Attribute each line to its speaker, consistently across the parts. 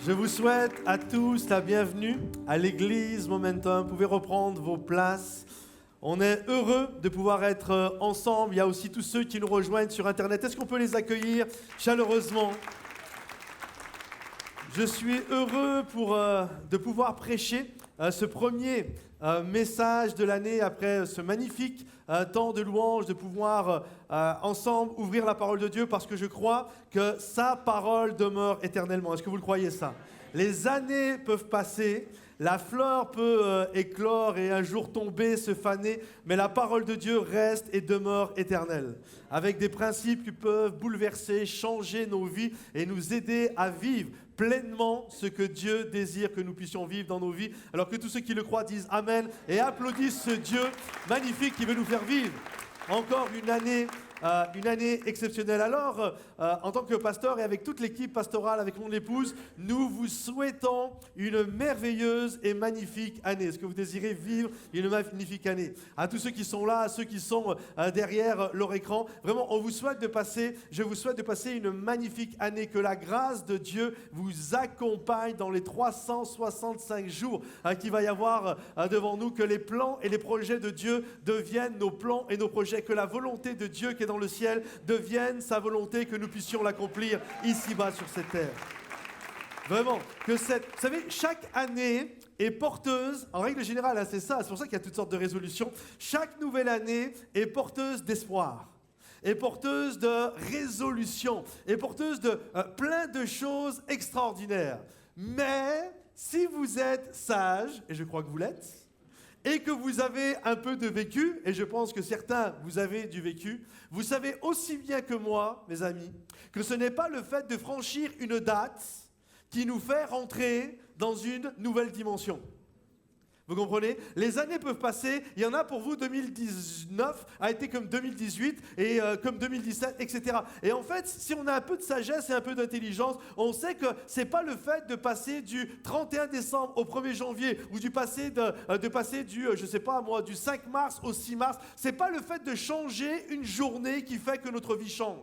Speaker 1: Je vous souhaite à tous la bienvenue à l'église Momentum. Vous pouvez reprendre vos places. On est heureux de pouvoir être ensemble. Il y a aussi tous ceux qui nous rejoignent sur Internet. Est-ce qu'on peut les accueillir chaleureusement? Je suis heureux de pouvoir prêcher ce premier message de l'année après ce magnifique temps de louange, de pouvoir ensemble ouvrir la parole de Dieu parce que je crois que sa parole demeure éternellement. Est-ce que vous le croyez ça? Les années peuvent passer, la fleur peut éclore et un jour tomber, se faner, mais la parole de Dieu reste et demeure éternelle, avec des principes qui peuvent bouleverser, changer nos vies et nous aider à vivre pleinement ce que Dieu désire que nous puissions vivre dans nos vies. Alors que tous ceux qui le croient disent Amen et applaudissent ce Dieu magnifique qui veut nous faire vivre encore une année exceptionnelle. Alors, en tant que pasteur et avec toute l'équipe pastorale, avec mon épouse, nous vous souhaitons une merveilleuse et magnifique année. Est-ce que vous désirez vivre une magnifique année? À tous ceux qui sont là, à ceux qui sont derrière leur écran, vraiment, je vous souhaite de passer une magnifique année. Que la grâce de Dieu vous accompagne dans les 365 jours qu'il va y avoir devant nous. Que les plans et les projets de Dieu deviennent nos plans et nos projets. Que la volonté de Dieu qui est dans le ciel devienne sa volonté, que nous puissions l'accomplir ici-bas sur cette terre. Vraiment, vous savez, chaque année est porteuse, en règle générale, c'est ça, c'est pour ça qu'il y a toutes sortes de résolutions. Chaque nouvelle année est porteuse d'espoir, est porteuse de résolution, est porteuse de plein de choses extraordinaires. Mais si vous êtes sage, et je crois que vous l'êtes, et que vous avez un peu de vécu, et je pense que certains, vous avez du vécu, vous savez aussi bien que moi, mes amis, que ce n'est pas le fait de franchir une date qui nous fait rentrer dans une nouvelle dimension. Vous comprenez? Les années peuvent passer, il y en a pour vous, 2019 a été comme 2018 et comme 2017, etc. Et en fait, si on a un peu de sagesse et un peu d'intelligence, on sait que ce n'est pas le fait de passer du 31 décembre au 1er janvier ou de passer du, je sais pas moi, du 5 mars au 6 mars, ce n'est pas le fait de changer une journée qui fait que notre vie change.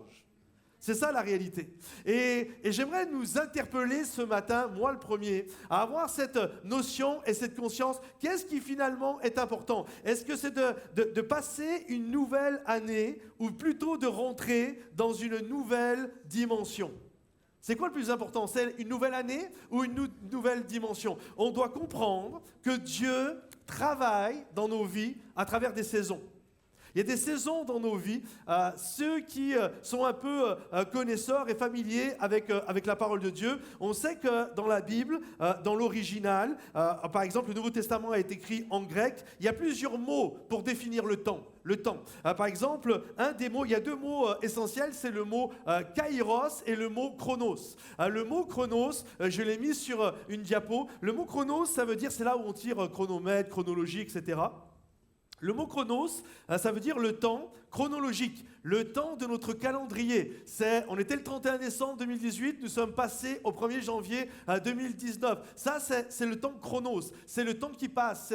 Speaker 1: C'est ça la réalité. Et j'aimerais nous interpeller ce matin, moi le premier, à avoir cette notion et cette conscience. Qu'est-ce qui finalement est important? Est-ce que c'est de passer une nouvelle année ou plutôt de rentrer dans une nouvelle dimension? C'est quoi le plus important? C'est une nouvelle année ou une nouvelle dimension? On doit comprendre que Dieu travaille dans nos vies à travers des saisons. Il y a des saisons dans nos vies. Ceux qui sont un peu connaisseurs et familiers avec la parole de Dieu, on sait que dans la Bible, dans l'original, par exemple, le Nouveau Testament a été écrit en grec, il y a plusieurs mots pour définir le temps. Par exemple, il y a deux mots essentiels, c'est le mot kairos et le mot chronos. Le mot chronos, je l'ai mis sur une diapo. Le mot chronos, ça veut dire, c'est là où on tire chronomètre, chronologie, etc. Le mot chronos, ça veut dire le temps chronologique, le temps de notre calendrier. On était le 31 décembre 2018, nous sommes passés au 1er janvier 2019. Ça, c'est le temps chronos, c'est le temps qui passe,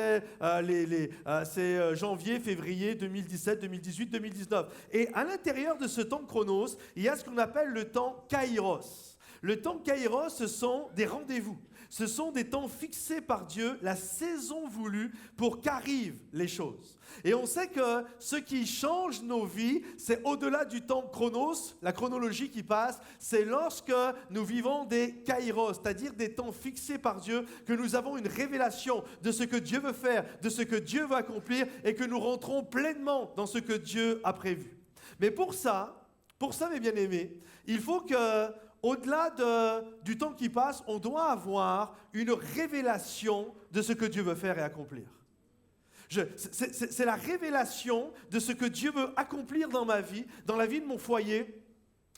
Speaker 1: c'est janvier, février 2017, 2018, 2019. Et à l'intérieur de ce temps chronos, il y a ce qu'on appelle le temps kairos. Le temps kairos, ce sont des rendez-vous. Ce sont des temps fixés par Dieu, la saison voulue pour qu'arrivent les choses. Et on sait que ce qui change nos vies, c'est au-delà du temps chronos, la chronologie qui passe, c'est lorsque nous vivons des kairos, c'est-à-dire des temps fixés par Dieu, que nous avons une révélation de ce que Dieu veut faire, de ce que Dieu veut accomplir et que nous rentrons pleinement dans ce que Dieu a prévu. Mais pour ça, mes bien-aimés, il faut que au-delà du temps qui passe, on doit avoir une révélation de ce que Dieu veut faire et accomplir. C'est la révélation de ce que Dieu veut accomplir dans ma vie, dans la vie de mon foyer,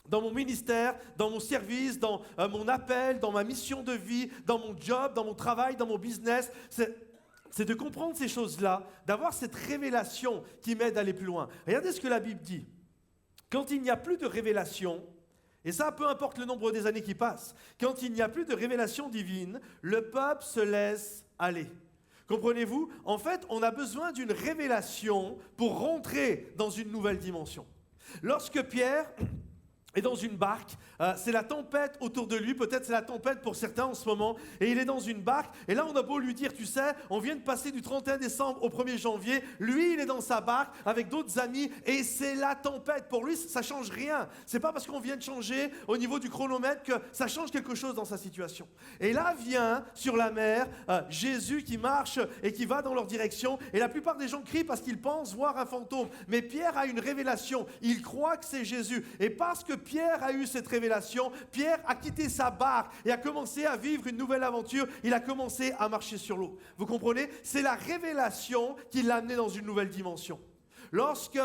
Speaker 1: dans mon ministère, dans mon service, dans mon appel, dans ma mission de vie, dans mon job, dans mon travail, dans mon business. C'est de comprendre ces choses-là, d'avoir cette révélation qui m'aide à aller plus loin. Regardez ce que la Bible dit. Quand il n'y a plus de révélation, et ça, peu importe le nombre des années qui passent, quand il n'y a plus de révélation divine, le peuple se laisse aller. Comprenez-vous? En fait, on a besoin d'une révélation pour rentrer dans une nouvelle dimension. Lorsque Pierre est dans une barque, c'est la tempête autour de lui, peut-être c'est la tempête pour certains en ce moment, et il est dans une barque, et là on a beau lui dire, tu sais, on vient de passer du 31 décembre au 1er janvier, lui il est dans sa barque avec d'autres amis, et c'est la tempête, pour lui ça change rien, c'est pas parce qu'on vient de changer au niveau du chronomètre que ça change quelque chose dans sa situation. Et là vient sur la mer Jésus qui marche et qui va dans leur direction, et la plupart des gens crient parce qu'ils pensent voir un fantôme, mais Pierre a une révélation, il croit que c'est Jésus, et parce que Pierre a eu cette révélation, Pierre a quitté sa barque et a commencé à vivre une nouvelle aventure. Il a commencé à marcher sur l'eau. Vous comprenez? C'est la révélation qui l'a amené dans une nouvelle dimension. Lorsque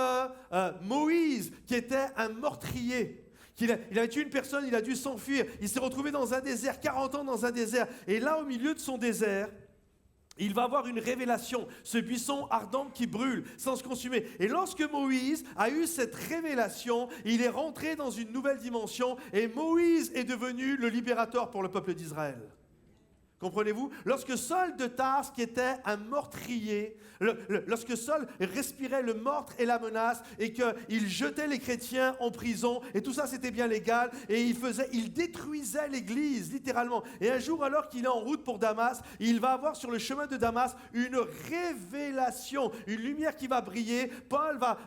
Speaker 1: Moïse, qui était un meurtrier, il avait tué une personne, il a dû s'enfuir, il s'est retrouvé dans un désert, 40 ans dans un désert, et là au milieu de son désert, il va avoir une révélation, ce buisson ardent qui brûle sans se consumer. Et lorsque Moïse a eu cette révélation, il est rentré dans une nouvelle dimension et Moïse est devenu le libérateur pour le peuple d'Israël. Comprenez-vous? Lorsque Saul de Tarse, qui était un meurtrier, lorsque Saul respirait le meurtre et la menace, et qu'il jetait les chrétiens en prison, et tout ça c'était bien légal, et il détruisait l'église, littéralement. Et un jour, alors qu'il est en route pour Damas, il va avoir sur le chemin de Damas une révélation, une lumière qui va briller.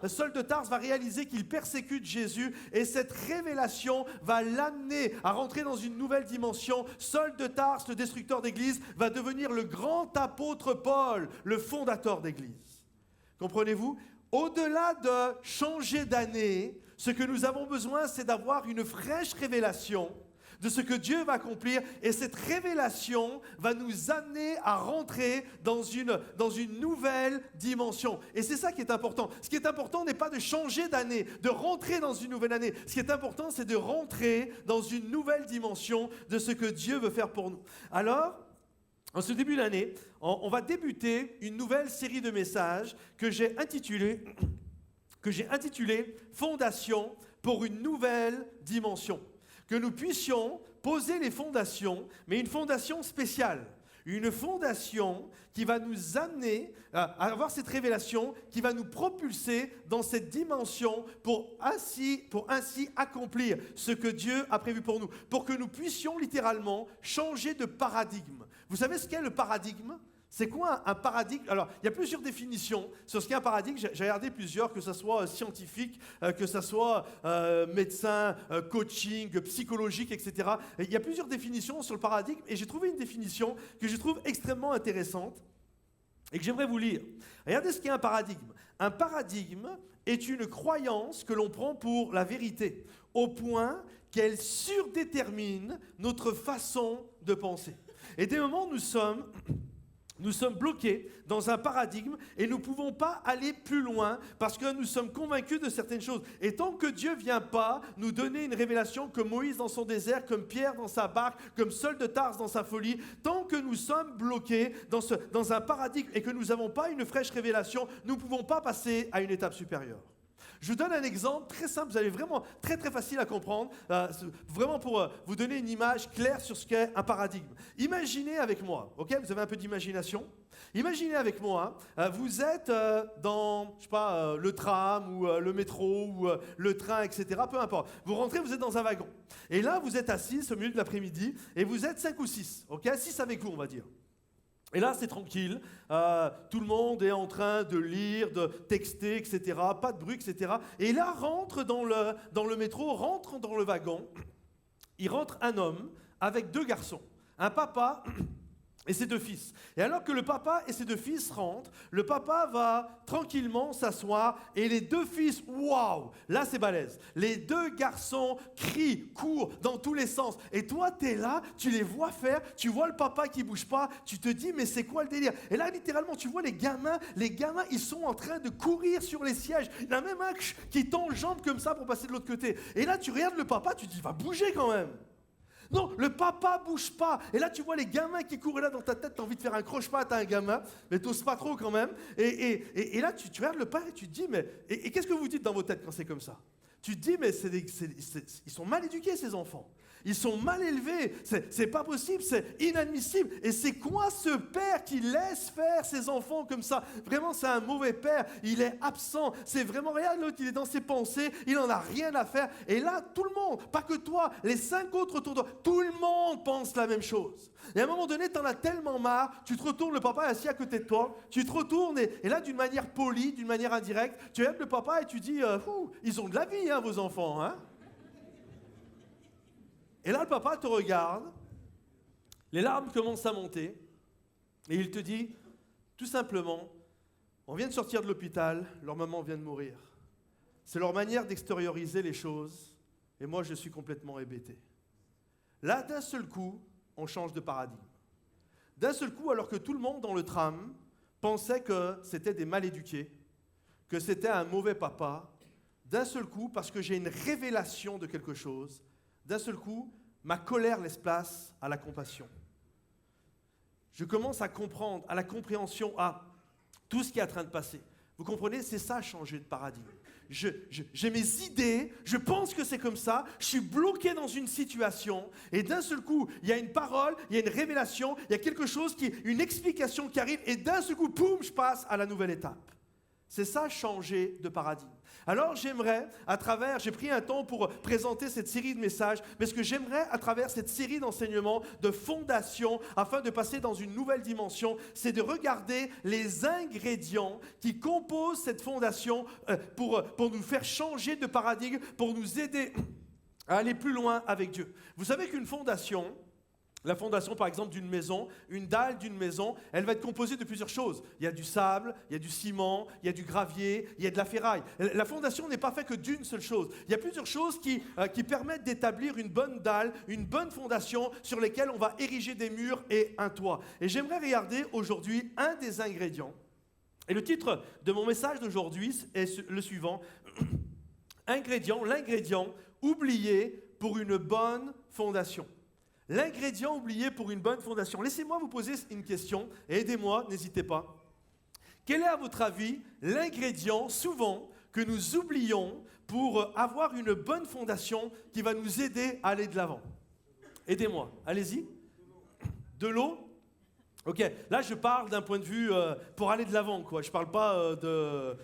Speaker 1: Saul de Tarse va réaliser qu'il persécute Jésus, et cette révélation va l'amener à rentrer dans une nouvelle dimension. Saul de Tarse, le destructeur d'église, va devenir le grand apôtre Paul, le fondateur d'église. Comprenez-vous? Au-delà de changer d'année, ce que nous avons besoin, c'est d'avoir une fraîche révélation de ce que Dieu va accomplir, et cette révélation va nous amener à rentrer dans une nouvelle dimension. Et c'est ça qui est important. Ce qui est important n'est pas de changer d'année, de rentrer dans une nouvelle année. Ce qui est important, c'est de rentrer dans une nouvelle dimension de ce que Dieu veut faire pour nous. Alors, en ce début d'année, on va débuter une nouvelle série de messages que j'ai intitulé « Fondation pour une nouvelle dimension ». Que nous puissions poser les fondations, mais une fondation spéciale. Une fondation qui va nous amener à avoir cette révélation, qui va nous propulser dans cette dimension pour ainsi accomplir ce que Dieu a prévu pour nous. Pour que nous puissions littéralement changer de paradigme. Vous savez ce qu'est le paradigme ? C'est quoi un paradigme? Alors, il y a plusieurs définitions sur ce qu'est un paradigme. J'ai regardé plusieurs, que ce soit scientifique, que ce soit médecin, coaching, psychologique, etc. Et il y a plusieurs définitions sur le paradigme, et j'ai trouvé une définition que je trouve extrêmement intéressante et que j'aimerais vous lire. Regardez ce qu'est un paradigme. Un paradigme est une croyance que l'on prend pour la vérité, au point qu'elle surdétermine notre façon de penser. Et des moments, nous sommes bloqués dans un paradigme et nous ne pouvons pas aller plus loin parce que nous sommes convaincus de certaines choses. Et tant que Dieu ne vient pas nous donner une révélation comme Moïse dans son désert, comme Pierre dans sa barque, comme Saul de Tarse dans sa folie, tant que nous sommes bloqués dans un paradigme et que nous n'avons pas une fraîche révélation, nous ne pouvons pas passer à une étape supérieure. Je vous donne un exemple très simple, vous allez vraiment très très facile à comprendre, vraiment pour vous donner une image claire sur ce qu'est un paradigme. Imaginez avec moi, ok? Vous avez un peu d'imagination? Imaginez avec moi, vous êtes dans, je sais pas, le tram ou le métro ou le train, etc. Peu importe. Vous rentrez, vous êtes dans un wagon. Et là, vous êtes assis au milieu de l'après-midi et vous êtes 5 ou 6, ok? 6 avec vous, on va dire. Et là, c'est tranquille, tout le monde est en train de lire, de texter, etc., pas de bruit, etc. Et là, rentre dans le métro, rentre dans le wagon, il rentre un homme avec 2 garçons, un papa et ses 2 fils. Et alors que le papa et ses 2 fils rentrent, le papa va tranquillement s'asseoir et les 2 fils, waouh, là c'est balèze. Les 2 garçons crient, courent dans tous les sens. Et toi, tu es là, tu les vois faire, tu vois le papa qui bouge pas, tu te dis, mais c'est quoi le délire? Et là, littéralement, tu vois les gamins, ils sont en train de courir sur les sièges. Il y en a même un qui tend jambe comme ça pour passer de l'autre côté. Et là, tu regardes le papa, tu te dis, va bouger quand même. Non, le papa bouge pas. Et là, tu vois les gamins qui courent. Et là, dans ta tête, tu as envie de faire un croche-patte à un gamin, mais tu n'oses pas trop quand même. Et là, tu regardes le père et tu te dis, mais... Et qu'est-ce que vous dites dans vos têtes quand c'est comme ça? Tu te dis, mais ils sont mal éduqués, ces enfants. Ils sont mal élevés, c'est pas possible, c'est inadmissible. Et c'est quoi ce père qui laisse faire ses enfants comme ça? Vraiment, c'est un mauvais père, il est absent, c'est vraiment rien. L'autre, il est dans ses pensées, il n'en a rien à faire. Et là, tout le monde, pas que toi, les 5 autres autour de toi, tout le monde pense la même chose. Et à un moment donné, tu en as tellement marre, tu te retournes, le papa est assis à côté de toi, tu te retournes et là, d'une manière polie, d'une manière indirecte, tu aimes le papa et tu dis, ils ont de la vie, hein, vos enfants, hein? Et là, le papa te regarde, les larmes commencent à monter, et il te dit, tout simplement, on vient de sortir de l'hôpital, leur maman vient de mourir. C'est leur manière d'extérioriser les choses, et moi je suis complètement hébété. Là, d'un seul coup, on change de paradigme. D'un seul coup, alors que tout le monde dans le tram pensait que c'était des mal-éduqués, que c'était un mauvais papa, d'un seul coup, parce que j'ai une révélation de quelque chose, d'un seul coup, ma colère laisse place à la compassion. Je commence à comprendre, à la compréhension, à tout ce qui est en train de passer. Vous comprenez? C'est ça, changer de paradigme. J'ai mes idées, je pense que c'est comme ça, je suis bloqué dans une situation, et d'un seul coup, il y a une parole, il y a une révélation, il y a quelque chose, une explication qui arrive, et d'un seul coup, boum, je passe à la nouvelle étape. C'est ça, changer de paradigme. Alors j'aimerais, j'ai pris un temps pour présenter cette série de messages, mais ce que j'aimerais à travers cette série d'enseignements, de fondation, afin de passer dans une nouvelle dimension, c'est de regarder les ingrédients qui composent cette fondation pour nous faire changer de paradigme, pour nous aider à aller plus loin avec Dieu. Vous savez qu'une fondation, la fondation, par exemple, d'une maison, une dalle d'une maison, elle va être composée de plusieurs choses. Il y a du sable, il y a du ciment, il y a du gravier, il y a de la ferraille. La fondation n'est pas faite que d'une seule chose. Il y a plusieurs choses qui permettent d'établir une bonne dalle, une bonne fondation sur lesquelles on va ériger des murs et un toit. Et j'aimerais regarder aujourd'hui un des ingrédients. Et le titre de mon message d'aujourd'hui est le suivant. L'ingrédient oublié pour une bonne fondation. L'ingrédient oublié pour une bonne fondation. Laissez-moi vous poser une question et aidez-moi, n'hésitez pas. Quel est à votre avis l'ingrédient souvent que nous oublions pour avoir une bonne fondation qui va nous aider à aller de l'avant? Aidez-moi, allez-y. De l'eau? Ok, là je parle d'un point de vue pour aller de l'avant, quoi. Je ne parle pas de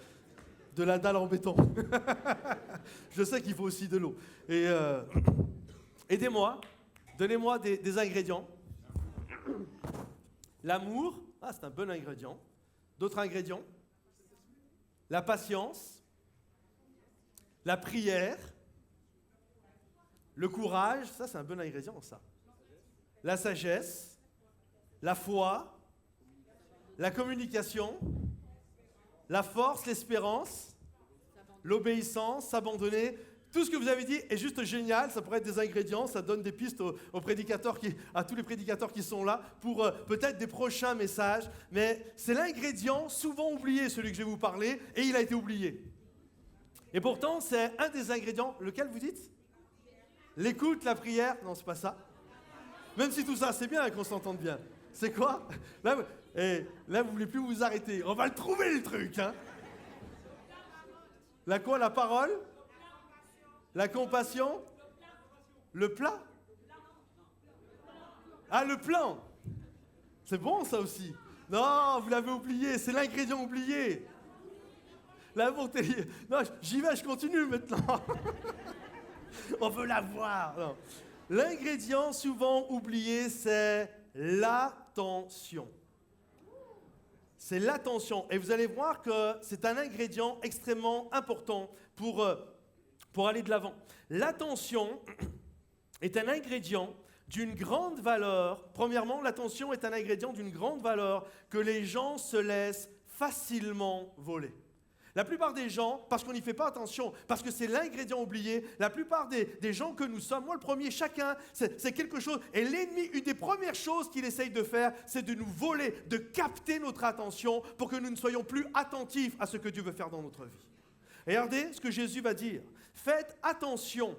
Speaker 1: la dalle en béton. Je sais qu'il faut aussi de l'eau. Et aidez-moi. Donnez-moi des ingrédients. L'amour, c'est un bon ingrédient. D'autres ingrédients? La patience, la prière, le courage, ça c'est un bon ingrédient ça. La sagesse, la foi, la communication, la force, l'espérance, l'obéissance, s'abandonner. Tout ce que vous avez dit est juste génial, ça pourrait être des ingrédients, ça donne des pistes aux prédicateurs à tous les prédicateurs qui sont là pour peut-être des prochains messages, mais c'est l'ingrédient souvent oublié, celui que je vais vous parler, et il a été oublié. Et pourtant, c'est un des ingrédients, lequel vous dites? L'écoute, la prière, non, c'est pas ça. Même si tout ça, c'est bien qu'on s'entende bien. C'est quoi? Là, vous voulez plus vous arrêter. On va le trouver, le truc, hein. La quoi, la parole? La compassion? Le plat? Ah, le plan! C'est bon, ça aussi. Non, vous l'avez oublié, c'est l'ingrédient oublié. La bonté. Non, j'y vais, je continue maintenant. On veut la voir. Non. L'ingrédient souvent oublié, c'est l'attention. C'est l'attention. Et vous allez voir que c'est un ingrédient extrêmement important pour aller de l'avant. L'attention est un ingrédient d'une grande valeur. Premièrement, l'attention est un ingrédient d'une grande valeur que les gens se laissent facilement voler. La plupart des gens, parce qu'on n'y fait pas attention, parce que c'est l'ingrédient oublié, la plupart des gens que nous sommes, moi le premier, chacun, c'est quelque chose. Et l'ennemi, une des premières choses qu'il essaye de faire, c'est de nous voler, de capter notre attention pour que nous ne soyons plus attentifs à ce que Dieu veut faire dans notre vie. Et regardez ce que Jésus va dire. Faites attention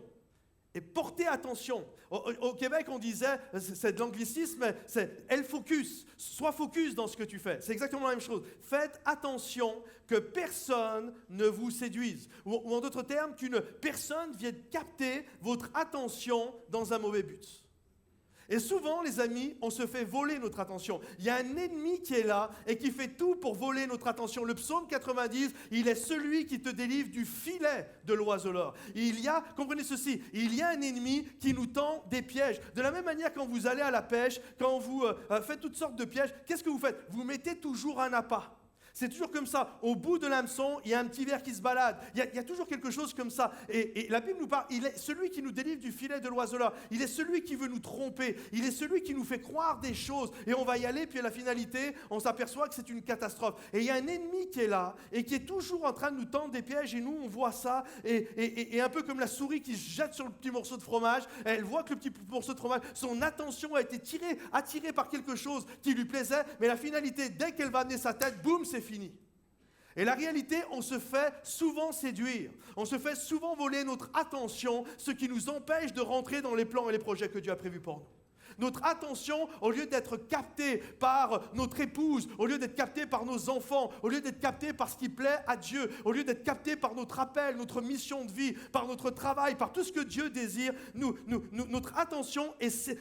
Speaker 1: Et portez attention. Au Québec, on disait, c'est de l'anglicisme, c'est elle focus. Sois focus dans ce que tu fais. C'est exactement la même chose. Faites attention que personne ne vous séduise. Ou en d'autres termes, qu'une personne vienne capter votre attention dans un mauvais but. Et souvent, les amis, on se fait voler notre attention. Il y a un ennemi qui est là et qui fait tout pour voler notre attention. Le psaume 90, il est celui qui te délivre du filet de l'oiseleur. Comprenez ceci, il y a un ennemi qui nous tend des pièges. De la même manière, quand vous allez à la pêche, quand vous faites toutes sortes de pièges, qu'est-ce que vous faites? Vous mettez toujours un appât. C'est toujours comme ça. Au bout de l'hameçon, il y a un petit ver qui se balade. Il y a toujours quelque chose comme ça. Et la Bible nous parle, il est celui qui nous délivre du filet de l'oiseleur. Il est celui qui veut nous tromper. Il est celui qui nous fait croire des choses. Et on va y aller, puis à la finalité, on s'aperçoit que c'est une catastrophe. Et il y a un ennemi qui est là et qui est toujours en train de nous tendre des pièges. Et nous, on voit ça. Et un peu comme la souris qui se jette sur le petit morceau de fromage, elle voit que le petit morceau de fromage, son attention a été attirée par quelque chose qui lui plaisait. Mais la finalité, dès qu'elle va amener sa tête, boum, c'est fini. Et la réalité, on se fait souvent séduire. On se fait souvent voler notre attention, ce qui nous empêche de rentrer dans les plans et les projets que Dieu a prévus pour nous. Notre attention, au lieu d'être captée par notre épouse, au lieu d'être captée par nos enfants, au lieu d'être captée par ce qui plaît à Dieu, au lieu d'être captée par notre appel, notre mission de vie, par notre travail, par tout ce que Dieu désire, notre attention,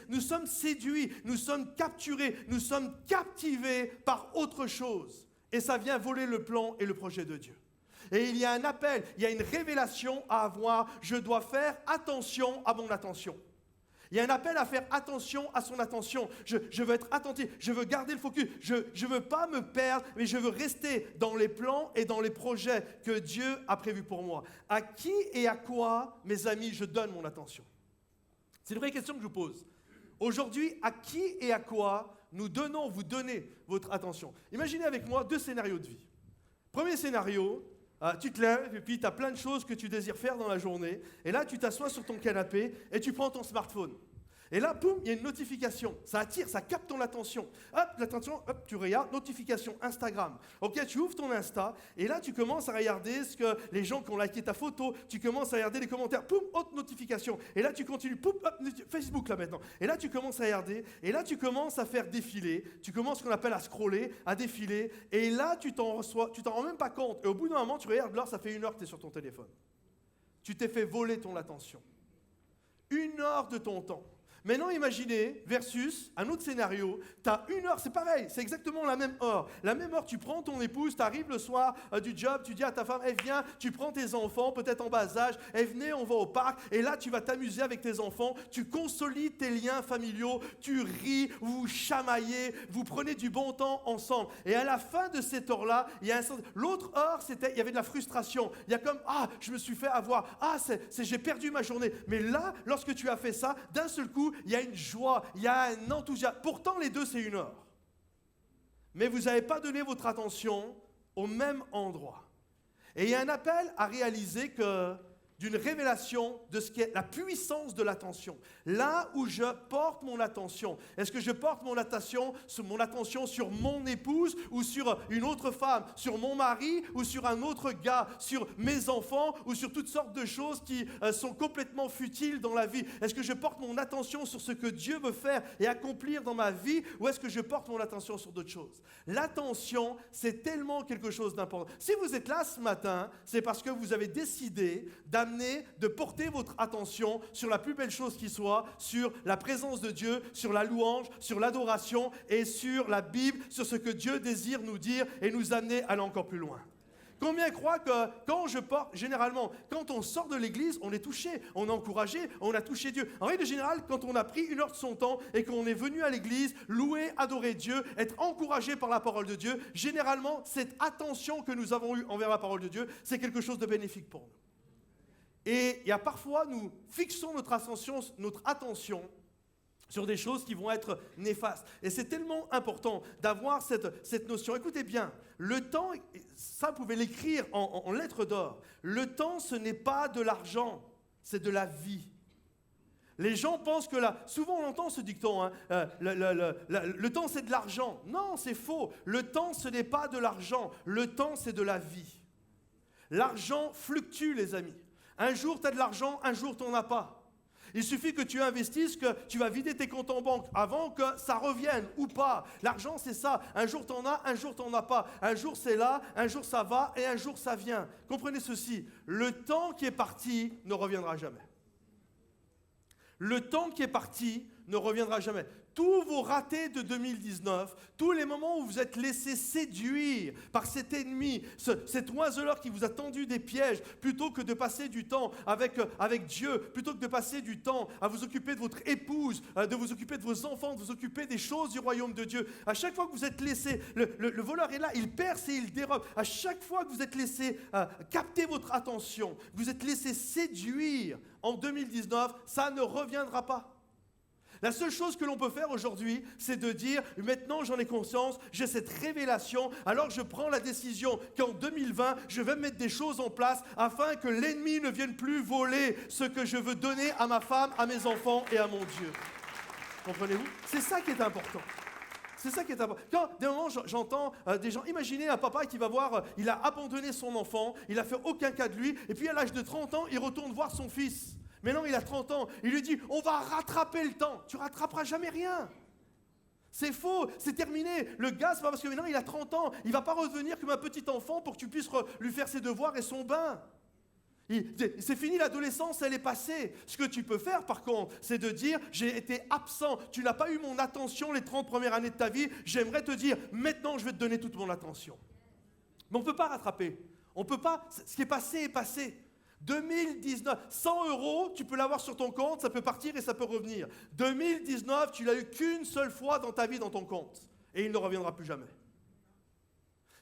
Speaker 1: nous sommes séduits, nous sommes capturés, nous sommes captivés par autre chose. Et ça vient voler le plan et le projet de Dieu. Et il y a un appel, il y a une révélation à avoir. Je dois faire attention à mon attention. Il y a un appel à faire attention à son attention. Je veux être attentif, je veux garder le focus. Je ne veux pas me perdre, mais je veux rester dans les plans et dans les projets que Dieu a prévus pour moi. À qui et à quoi, mes amis, je donne mon attention? C'est une vraie question que je vous pose. Aujourd'hui, à qui et à quoi vous donnez votre attention? Imaginez avec moi 2 scénarios de vie. Premier scénario, tu te lèves et puis tu as plein de choses que tu désires faire dans la journée. Et là, tu t'assois sur ton canapé et tu prends ton smartphone. Et là, boum, il y a une notification. Ça attire, ça capte ton attention. Hop, tu regardes, notification, Instagram. Ok, tu ouvres ton Insta et là, tu commences à regarder ce que les gens qui ont liké ta photo, tu commences à regarder les commentaires, boum, autre notification. Et là, tu continues, boum, hop, Facebook là maintenant. Et là, tu commences à regarder et là, tu commences à faire défiler. Tu commences ce qu'on appelle à scroller, à défiler. Et là, tu t'en rends même pas compte. Et au bout d'un moment, tu regardes l'heure, ça fait 1 heure que tu es sur ton téléphone. Tu t'es fait voler ton attention. 1 heure de ton temps. Maintenant, imaginez, versus un autre scénario, tu as 1 heure, c'est pareil, c'est exactement la même heure. La même heure, tu prends ton épouse, tu arrives le soir du job, tu dis à ta femme, viens, tu prends tes enfants, peut-être en bas âge, venez, on va au parc, et là, tu vas t'amuser avec tes enfants, tu consolides tes liens familiaux, tu ris, vous vous chamaillez, vous prenez du bon temps ensemble. Et à la fin de cette heure-là, il y a l'autre heure, il y avait de la frustration. Il y a comme, je me suis fait avoir, j'ai perdu ma journée. Mais là, lorsque tu as fait ça, d'un seul coup, il y a une joie, il y a un enthousiasme. Pourtant, les deux, c'est 1 heure. Mais vous n'avez pas donné votre attention au même endroit. Et il y a un appel à réaliser d'une révélation de ce qu'est la puissance de l'attention. Là où je porte mon attention, est-ce que je porte mon attention sur mon épouse ou sur une autre femme, sur mon mari ou sur un autre gars, sur mes enfants ou sur toutes sortes de choses qui sont complètement futiles dans la vie? Est-ce que je porte mon attention sur ce que Dieu veut faire et accomplir dans ma vie ou est-ce que je porte mon attention sur d'autres choses? L'attention, c'est tellement quelque chose d'important. Si vous êtes là ce matin, c'est parce que vous avez décidé de porter votre attention sur la plus belle chose qui soit, sur la présence de Dieu, sur la louange, sur l'adoration et sur la Bible, sur ce que Dieu désire nous dire et nous amener à aller encore plus loin. Combien croient que généralement, quand on sort de l'église, on est touché, on est encouragé, on a touché Dieu. En règle générale, quand on a pris 1 heure de son temps et qu'on est venu à l'église, louer, adorer Dieu, être encouragé par la parole de Dieu, généralement, cette attention que nous avons eue envers la parole de Dieu, c'est quelque chose de bénéfique pour nous. Et il y a parfois, nous fixons notre attention sur des choses qui vont être néfastes. Et c'est tellement important d'avoir cette notion. Écoutez bien, le temps, ça vous pouvez l'écrire en lettres d'or. Le temps, ce n'est pas de l'argent, c'est de la vie. Les gens pensent que souvent on entend ce dicton, le temps c'est de l'argent. Non, c'est faux. Le temps, ce n'est pas de l'argent. Le temps, c'est de la vie. L'argent fluctue, les amis. Un jour, tu as de l'argent, un jour, tu n'en as pas. Il suffit que tu investisses, que tu vas vider tes comptes en banque avant que ça revienne ou pas. L'argent, c'est ça. Un jour, tu en as, un jour, tu n'en as pas. Un jour, c'est là, un jour, ça va et un jour, ça vient. Comprenez ceci, le temps qui est parti ne reviendra jamais. Le temps qui est parti ne reviendra jamais. Tous vos ratés de 2019, tous les moments où vous êtes laissé séduire par cet ennemi, cet oiseleur qui vous a tendu des pièges, plutôt que de passer du temps avec Dieu, plutôt que de passer du temps à vous occuper de votre épouse, de vous occuper de vos enfants, de vous occuper des choses du royaume de Dieu. À chaque fois que vous êtes laissé, le voleur est là, il perce et il dérobe. À chaque fois que vous êtes laissé capter votre attention, vous êtes laissé séduire en 2019, ça ne reviendra pas. La seule chose que l'on peut faire aujourd'hui, c'est de dire, maintenant j'en ai conscience, j'ai cette révélation, alors je prends la décision qu'en 2020, je vais mettre des choses en place afin que l'ennemi ne vienne plus voler ce que je veux donner à ma femme, à mes enfants et à mon Dieu. Comprenez-vous? C'est ça qui est important. C'est ça qui est important. Quand des moments j'entends des gens, imaginez un papa qui va voir, il a abandonné son enfant, il n'a fait aucun cas de lui, et puis à l'âge de 30 ans, il retourne voir son fils. Maintenant, il a 30 ans. Il lui dit, on va rattraper le temps. Tu rattraperas jamais rien. C'est faux, c'est terminé. Le gars, c'est pas parce que maintenant, il a 30 ans. Il ne va pas revenir comme un petit enfant pour que tu puisses lui faire ses devoirs et son bain. C'est fini, l'adolescence, elle est passée. Ce que tu peux faire, par contre, c'est de dire, j'ai été absent. Tu n'as pas eu mon attention les 30 premières années de ta vie. J'aimerais te dire, maintenant, je vais te donner toute mon attention. Mais on ne peut pas rattraper. On ne peut pas. Ce qui est passé est passé. 2019, 100 €, tu peux l'avoir sur ton compte, ça peut partir et ça peut revenir. 2019, tu l'as eu qu'une seule fois dans ta vie dans ton compte. Et il ne reviendra plus jamais.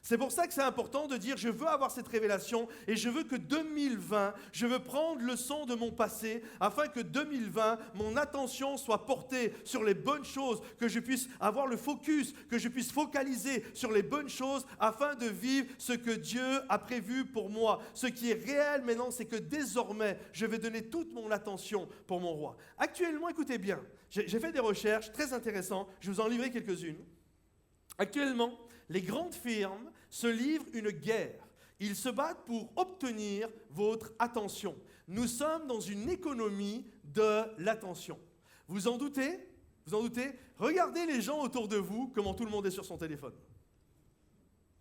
Speaker 1: C'est pour ça que c'est important de dire, je veux avoir cette révélation et je veux que 2020, je veux prendre leçon de mon passé afin que 2020, mon attention soit portée sur les bonnes choses, que je puisse avoir le focus, que je puisse focaliser sur les bonnes choses afin de vivre ce que Dieu a prévu pour moi. Ce qui est réel maintenant, c'est que désormais, je vais donner toute mon attention pour mon roi. Actuellement, écoutez bien, j'ai fait des recherches très intéressantes, je vais vous en livrer quelques-unes. Actuellement, les grandes firmes se livrent une guerre. Ils se battent pour obtenir votre attention. Nous sommes dans une économie de l'attention. Vous en doutez? Vous en doutez? Regardez les gens autour de vous, comment tout le monde est sur son téléphone.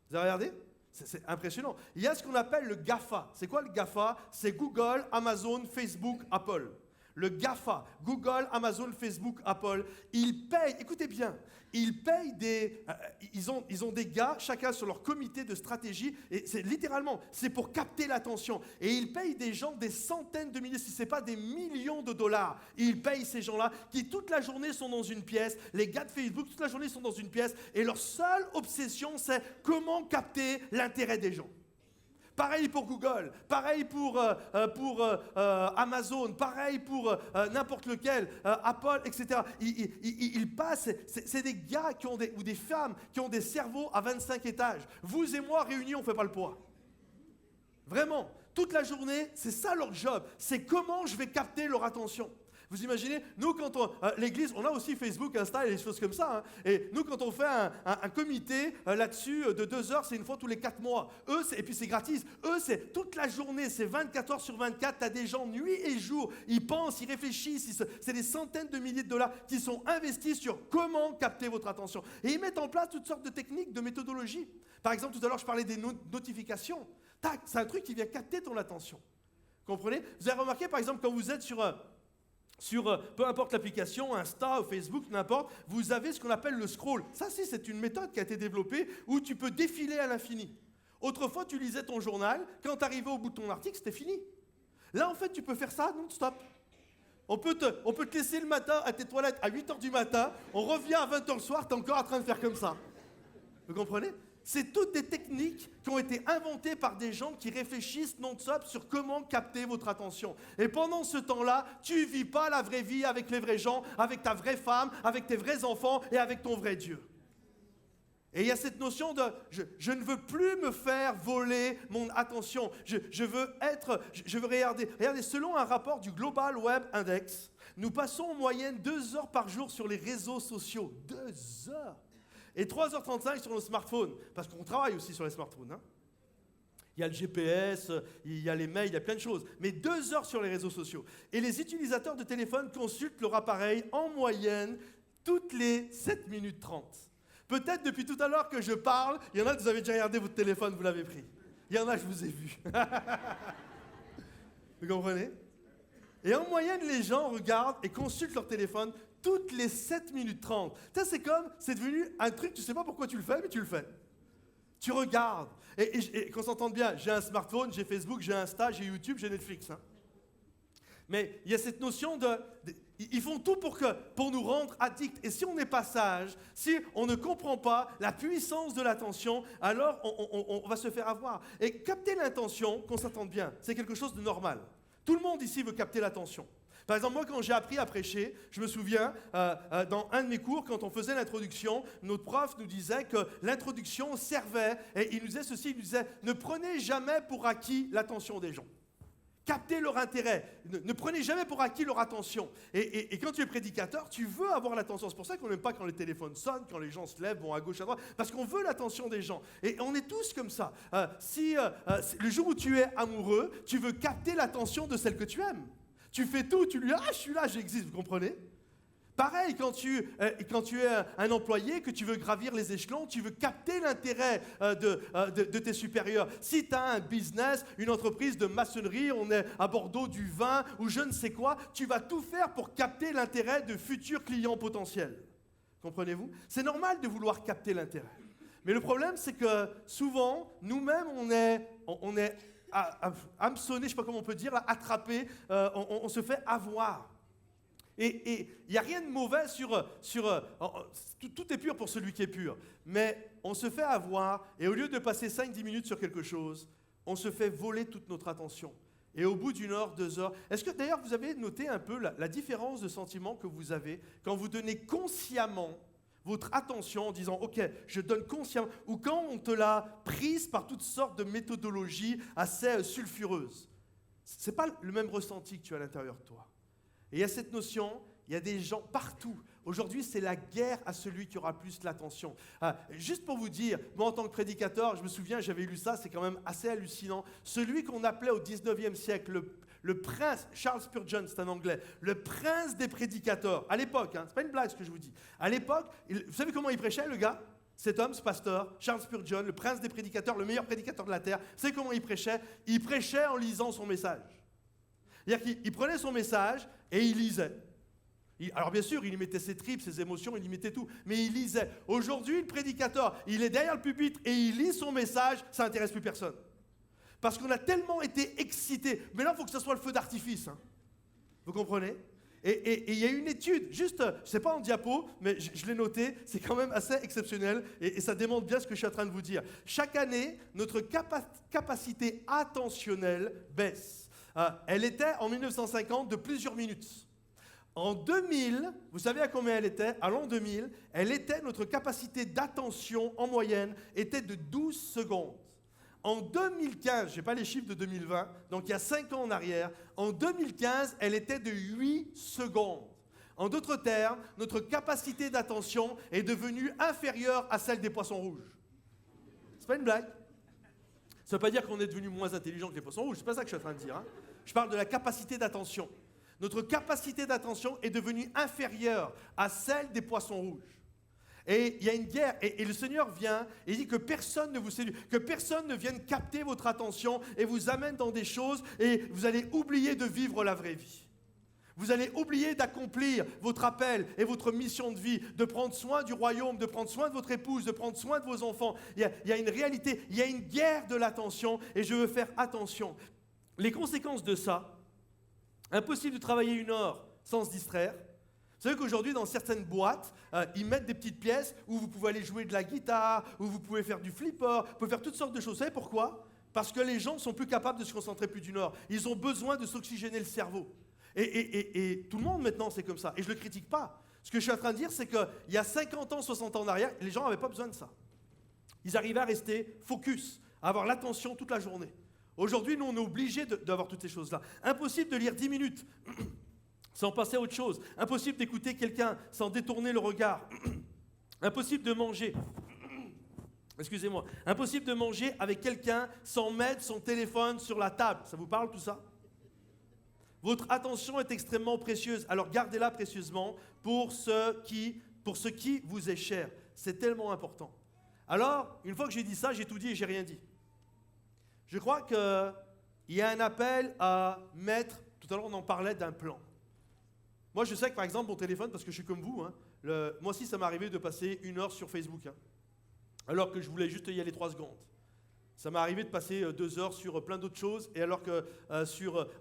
Speaker 1: Vous avez regardé? C'est impressionnant. Il y a ce qu'on appelle le GAFA. C'est quoi le GAFA? C'est Google, Amazon, Facebook, Apple. Le GAFA, Google, Amazon, Facebook, Apple, ils payent, écoutez bien, ils payent ils ont des gars, chacun sur leur comité de stratégie, et c'est littéralement, c'est pour capter l'attention. Et ils payent des gens des centaines de milliers, si ce n'est pas des millions de dollars. Ils payent ces gens-là qui toute la journée sont dans une pièce, les gars de Facebook toute la journée sont dans une pièce, et leur seule obsession c'est comment capter l'intérêt des gens. Pareil pour Google, pareil pour Amazon, pareil pour n'importe lequel, Apple, etc. Ils passent, c'est des gars ou des femmes qui ont des cerveaux à 25 étages. Vous et moi réunis, on ne fait pas le poids. Vraiment, toute la journée, c'est ça leur job. C'est comment je vais capter leur attention. Vous imaginez, nous quand l'église, on a aussi Facebook, Insta et des choses comme ça. Hein, et nous quand on fait un comité là-dessus de 2 heures, c'est une fois tous les 4 mois. Et puis c'est gratis. Eux, c'est toute la journée, c'est 24 heures sur 24. Tu as des gens nuit et jour. Ils pensent, ils réfléchissent. C'est des centaines de milliers de dollars qui sont investis sur comment capter votre attention. Et ils mettent en place toutes sortes de techniques, de méthodologies. Par exemple, tout à l'heure, je parlais des notifications. Tac, c'est un truc qui vient capter ton attention. Comprenez? Vous avez remarqué, par exemple, quand vous êtes sur peu importe l'application, Insta ou Facebook, n'importe, vous avez ce qu'on appelle le scroll. Ça, c'est une méthode qui a été développée où tu peux défiler à l'infini. Autrefois, tu lisais ton journal, quand tu arrivais au bout de ton article, c'était fini. Là, en fait, tu peux faire ça non-stop. On peut te laisser le matin à tes toilettes à 8h du matin, on revient à 20h le soir, tu es encore en train de faire comme ça. Vous comprenez? C'est toutes des techniques qui ont été inventées par des gens qui réfléchissent non-stop sur comment capter votre attention. Et pendant ce temps-là, tu ne vis pas la vraie vie avec les vrais gens, avec ta vraie femme, avec tes vrais enfants et avec ton vrai Dieu. Et il y a cette notion de je ne veux plus me faire voler mon attention. Je veux regarder. Regardez, selon un rapport du Global Web Index, nous passons en moyenne 2 heures par jour sur les réseaux sociaux. 2 heures. Et 3h35 sur nos smartphones, parce qu'on travaille aussi sur les smartphones. Hein. Il y a le GPS, il y a les mails, il y a plein de choses. Mais 2 heures sur les réseaux sociaux. Et les utilisateurs de téléphone consultent leur appareil en moyenne toutes les 7 minutes 30. Peut-être depuis tout à l'heure que je parle, il y en a, vous avez déjà regardé votre téléphone, vous l'avez pris. Il y en a, je vous ai vu. Vous comprenez? Et en moyenne, les gens regardent et consultent leur téléphone toutes les 7 minutes 30. Ça, c'est devenu un truc, tu ne sais pas pourquoi tu le fais, mais tu le fais. Tu regardes. Et qu'on s'entende bien, j'ai un smartphone, j'ai Facebook, j'ai Insta, j'ai YouTube, j'ai Netflix. Hein. Mais il y a cette notion ils font tout pour nous rendre addicts. Et si on n'est pas sage, si on ne comprend pas la puissance de l'attention, alors on va se faire avoir. Et capter l'intention, qu'on s'entende bien, c'est quelque chose de normal. Tout le monde ici veut capter l'attention. Par exemple, moi, quand j'ai appris à prêcher, je me souviens, dans un de mes cours, quand on faisait l'introduction, notre prof nous disait que l'introduction servait, et il nous disait ceci, il nous disait, ne prenez jamais pour acquis l'attention des gens. Captez leur intérêt. Ne prenez jamais pour acquis leur attention. Et quand tu es prédicateur, tu veux avoir l'attention. C'est pour ça qu'on n'aime pas quand les téléphones sonnent, quand les gens se lèvent, vont à gauche, à droite, parce qu'on veut l'attention des gens. Et on est tous comme ça. Le jour où tu es amoureux, tu veux capter l'attention de celle que tu aimes. Tu fais tout, tu lui dis « Ah, je suis là, j'existe », vous comprenez ? Pareil, quand tu es un employé, que tu veux gravir les échelons, tu veux capter l'intérêt de tes supérieurs. Si tu as un business, une entreprise de maçonnerie, on est à Bordeaux du vin ou je ne sais quoi, tu vas tout faire pour capter l'intérêt de futurs clients potentiels. Comprenez-vous ? C'est normal de vouloir capter l'intérêt. Mais le problème, c'est que souvent, nous-mêmes, on est hameçonné, je ne sais pas comment on peut dire, là, attrapé, on se fait avoir. Et il n'y a rien de mauvais tout est pur pour celui qui est pur. Mais on se fait avoir, et au lieu de passer 5-10 minutes sur quelque chose, on se fait voler toute notre attention. Et au bout d'1 heure, 2 heures, est-ce que d'ailleurs vous avez noté un peu la différence de sentiment que vous avez quand vous donnez consciemment votre attention en disant « Ok, je donne consciemment » ou quand on te l'a prise par toutes sortes de méthodologies assez sulfureuses. Ce n'est pas le même ressenti que tu as à l'intérieur de toi. Et il y a cette notion, il y a des gens partout. Aujourd'hui, c'est la guerre à celui qui aura plus l'attention. Juste pour vous dire, moi en tant que prédicateur, je me souviens, j'avais lu ça, c'est quand même assez hallucinant. Celui qu'on appelait au 19e siècle le prince, Charles Spurgeon, c'est un anglais, le prince des prédicateurs, à l'époque, hein, c'est pas une blague ce que je vous dis. À l'époque, vous savez comment il prêchait le gars ? Cet homme, ce pasteur, Charles Spurgeon, le prince des prédicateurs, le meilleur prédicateur de la terre, vous savez comment il prêchait ? Il prêchait en lisant son message. C'est-à-dire qu'il prenait son message et il lisait. Alors bien sûr, il y mettait ses tripes, ses émotions, il y mettait tout, mais il lisait. Aujourd'hui, le prédicateur, il est derrière le pupitre et il lit son message, ça n'intéresse plus personne. Parce qu'on a tellement été excités. Mais là, il faut que ce soit le feu d'artifice. Hein. Vous comprenez ? Et il y a une étude, juste, je ne sais pas en diapo, mais je l'ai noté, c'est quand même assez exceptionnel et ça démontre bien ce que je suis en train de vous dire. Chaque année, notre capacité attentionnelle baisse. Elle était en 1950 de plusieurs minutes. En 2000, vous savez à combien elle était ? À l'an 2000, notre capacité d'attention en moyenne était de 12 secondes. En 2015, je n'ai pas les chiffres de 2020, donc il y a 5 ans en arrière, en 2015, elle était de 8 secondes. En d'autres termes, notre capacité d'attention est devenue inférieure à celle des poissons rouges. C'est pas une blague. Ça ne veut pas dire qu'on est devenu moins intelligent que les poissons rouges, c'est pas ça que je suis en train de dire. Hein. Je parle de la capacité d'attention. Notre capacité d'attention est devenue inférieure à celle des poissons rouges. Et il y a une guerre, et le Seigneur vient et il dit que personne ne vous séduit, que personne ne vienne capter votre attention et vous amène dans des choses et vous allez oublier de vivre la vraie vie. Vous allez oublier d'accomplir votre appel et votre mission de vie, de prendre soin du royaume, de prendre soin de votre épouse, de prendre soin de vos enfants. Il y a une réalité, il y a une guerre de l'attention et je veux faire attention. Les conséquences de ça, impossible de travailler 1 heure sans se distraire. Vous savez qu'aujourd'hui, dans certaines boîtes, ils mettent des petites pièces où vous pouvez aller jouer de la guitare, où vous pouvez faire du flipper, vous pouvez faire toutes sortes de choses. Vous savez pourquoi ? Parce que les gens ne sont plus capables de se concentrer plus d'1 heure. Ils ont besoin de s'oxygéner le cerveau. Et tout le monde maintenant, c'est comme ça. Et je ne le critique pas. Ce que je suis en train de dire, c'est qu'il y a 50 ans, 60 ans en arrière, les gens n'avaient pas besoin de ça. Ils arrivaient à rester focus, à avoir l'attention toute la journée. Aujourd'hui, nous, on est obligés d'avoir toutes ces choses-là. Impossible de lire 10 minutes sans passer à autre chose. Impossible d'écouter quelqu'un sans détourner le regard. Impossible de manger Excusez-moi. Impossible de manger avec quelqu'un sans mettre son téléphone sur la table. Ça vous parle tout ça? Votre attention est extrêmement précieuse. Alors gardez-la précieusement pour ce qui vous est cher. C'est tellement important. Alors, une fois que j'ai dit ça, j'ai tout dit et j'ai rien dit. Je crois qu'il y a un appel à mettre, tout à l'heure on en parlait d'un plan. Moi je sais que par exemple mon téléphone, parce que je suis comme vous, hein, moi aussi ça m'est arrivé de passer 1 heure sur Facebook, hein, alors que je voulais juste y aller 3 secondes. Ça m'est arrivé de passer 2 heures sur plein d'autres choses, et alors que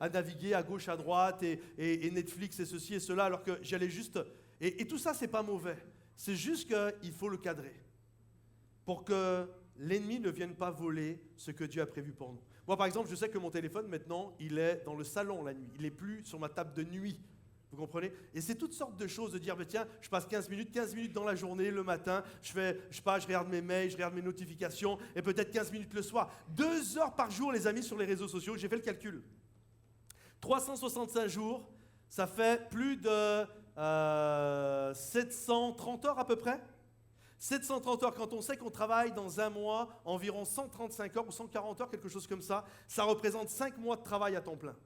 Speaker 1: à naviguer à gauche, à droite, et Netflix et ceci et cela, alors que j'allais juste... Et tout ça c'est pas mauvais, c'est juste qu'il faut le cadrer, pour que l'ennemi ne vienne pas voler ce que Dieu a prévu pour nous. Moi, par exemple, je sais que mon téléphone, maintenant, il est dans le salon la nuit. Il n'est plus sur ma table de nuit. Vous comprenez? Et c'est toutes sortes de choses de dire, mais tiens, je passe 15 minutes dans la journée, le matin, je regarde mes mails, je regarde mes notifications, et peut-être 15 minutes le soir. 2 heures par jour, les amis, sur les réseaux sociaux, j'ai fait le calcul. 365 jours, ça fait plus de 730 heures à peu près. 730 heures, quand on sait qu'on travaille dans un mois environ 135 heures ou 140 heures, quelque chose comme ça, ça représente 5 mois de travail à temps plein.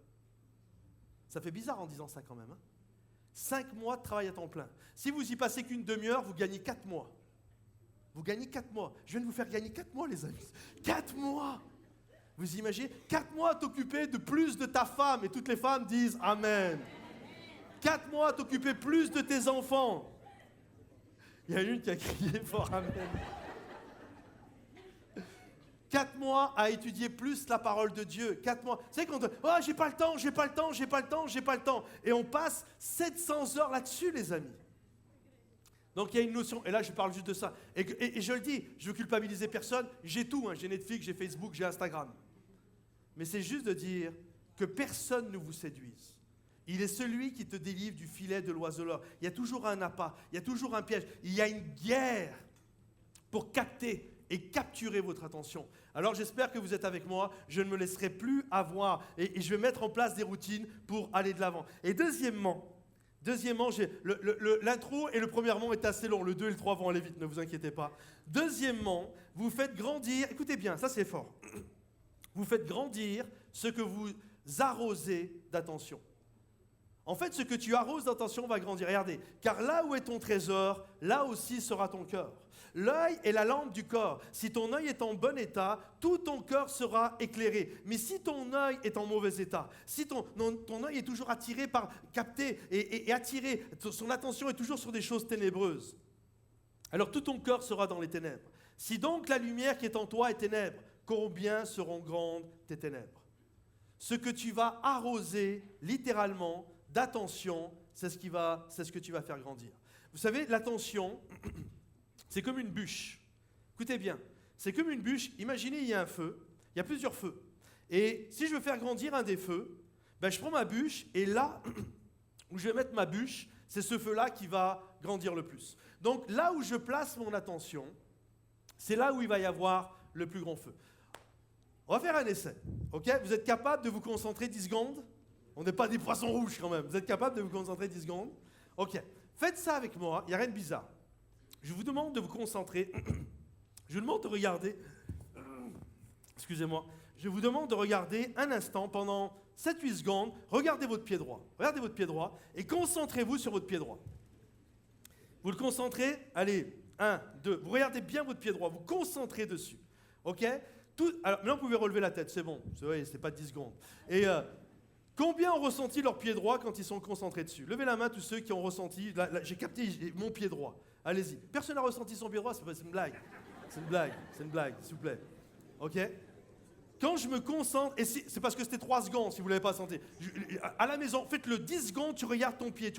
Speaker 1: Ça fait bizarre en disant ça quand même. Hein, 5 mois de travail à temps plein. Si vous y passez qu'une demi-heure, vous gagnez 4 mois. Vous gagnez 4 mois. Je viens de vous faire gagner 4 mois, les amis. 4 mois! Vous imaginez 4 mois à t'occuper de plus de ta femme. Et toutes les femmes disent Amen. 4 mois à t'occuper plus de tes enfants. Il y a une qui a crié fort Amen. 4 mois à étudier plus la parole de Dieu. 4 mois. Vous savez quand j'ai pas le temps. Et on passe 700 heures là-dessus, les amis. Donc il y a une notion, et là je parle juste de ça. Et je le dis, je veux culpabiliser personne. J'ai tout, hein, j'ai Netflix, j'ai Facebook, j'ai Instagram. Mais c'est juste de dire que personne ne vous séduise. Il est celui qui te délivre du filet de l'oiseleur. Il y a toujours un appât, il y a toujours un piège. Il y a une guerre pour capter et capturer votre attention. Alors j'espère que vous êtes avec moi. Je ne me laisserai plus avoir et je vais mettre en place des routines pour aller de l'avant. Et deuxièmement, l'intro et le premier mot est assez long. Le 2 et le 3 vont aller vite, ne vous inquiétez pas. Deuxièmement, vous faites grandir, écoutez bien, ça c'est fort. Vous faites grandir ce que vous arrosez d'attention. En fait, ce que tu arroses d'attention va grandir. Regardez, car là où est ton trésor, là aussi sera ton cœur. L'œil est la lampe du corps. Si ton œil est en bon état, tout ton cœur sera éclairé. Mais si ton œil est en mauvais état, si ton œil est toujours capté et attiré, son attention est toujours sur des choses ténébreuses, alors tout ton cœur sera dans les ténèbres. Si donc la lumière qui est en toi est ténèbres, combien seront grandes tes ténèbres? Ce que tu vas arroser littéralement d'attention, c'est ce que tu vas faire grandir. Vous savez, l'attention, c'est comme une bûche. Écoutez bien, c'est comme une bûche. Imaginez, il y a un feu, il y a plusieurs feux. Et si je veux faire grandir un des feux, je prends ma bûche et là où je vais mettre ma bûche, c'est ce feu-là qui va grandir le plus. Donc là où je place mon attention, c'est là où il va y avoir le plus grand feu. On va faire un essai, ok? Vous êtes capable de vous concentrer 10 secondes? On n'est pas des poissons rouges quand même. Vous êtes capable de vous concentrer 10 secondes? Ok. Faites ça avec moi. Il n'y a rien de bizarre. Je vous demande de vous concentrer. Je vous demande de regarder. Excusez-moi. Je vous demande de regarder un instant pendant 7-8 secondes. Regardez votre pied droit. Regardez votre pied droit et concentrez-vous sur votre pied droit. Vous le concentrez? Allez, 1, 2. Vous regardez bien votre pied droit. Vous concentrez dessus. Ok? Alors, maintenant, vous pouvez relever la tête. C'est bon. C'est pas 10 secondes. Et combien ont ressenti leur pied droit quand ils sont concentrés dessus? Levez la main tous ceux qui ont ressenti. Là, j'ai capté mon pied droit. Allez-y. Personne n'a ressenti son pied droit? C'est une blague. C'est une blague, s'il vous plaît. Ok? Quand je me concentre, et c'est parce que c'était 3 secondes si vous ne l'avez pas senti. À la maison, faites-le 10 secondes, tu regardes ton pied,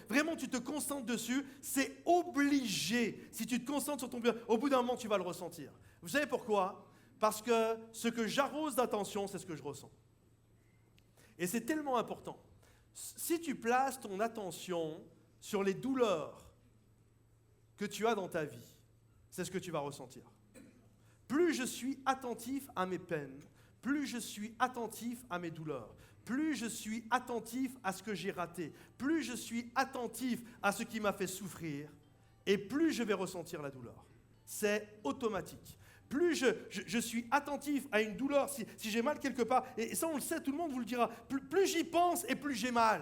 Speaker 1: vraiment tu te concentres dessus, c'est obligé. Si tu te concentres sur ton pied, au bout d'un moment tu vas le ressentir. Vous savez pourquoi? Parce que ce que j'arrose d'attention, c'est ce que je ressens. Et c'est tellement important. Si tu places ton attention sur les douleurs que tu as dans ta vie, c'est ce que tu vas ressentir. Plus je suis attentif à mes peines, plus je suis attentif à mes douleurs, plus je suis attentif à ce que j'ai raté, plus je suis attentif à ce qui m'a fait souffrir, et plus je vais ressentir la douleur. C'est automatique. plus je suis attentif à une douleur, si j'ai mal quelque part, et ça on le sait, tout le monde vous le dira, plus j'y pense et plus j'ai mal.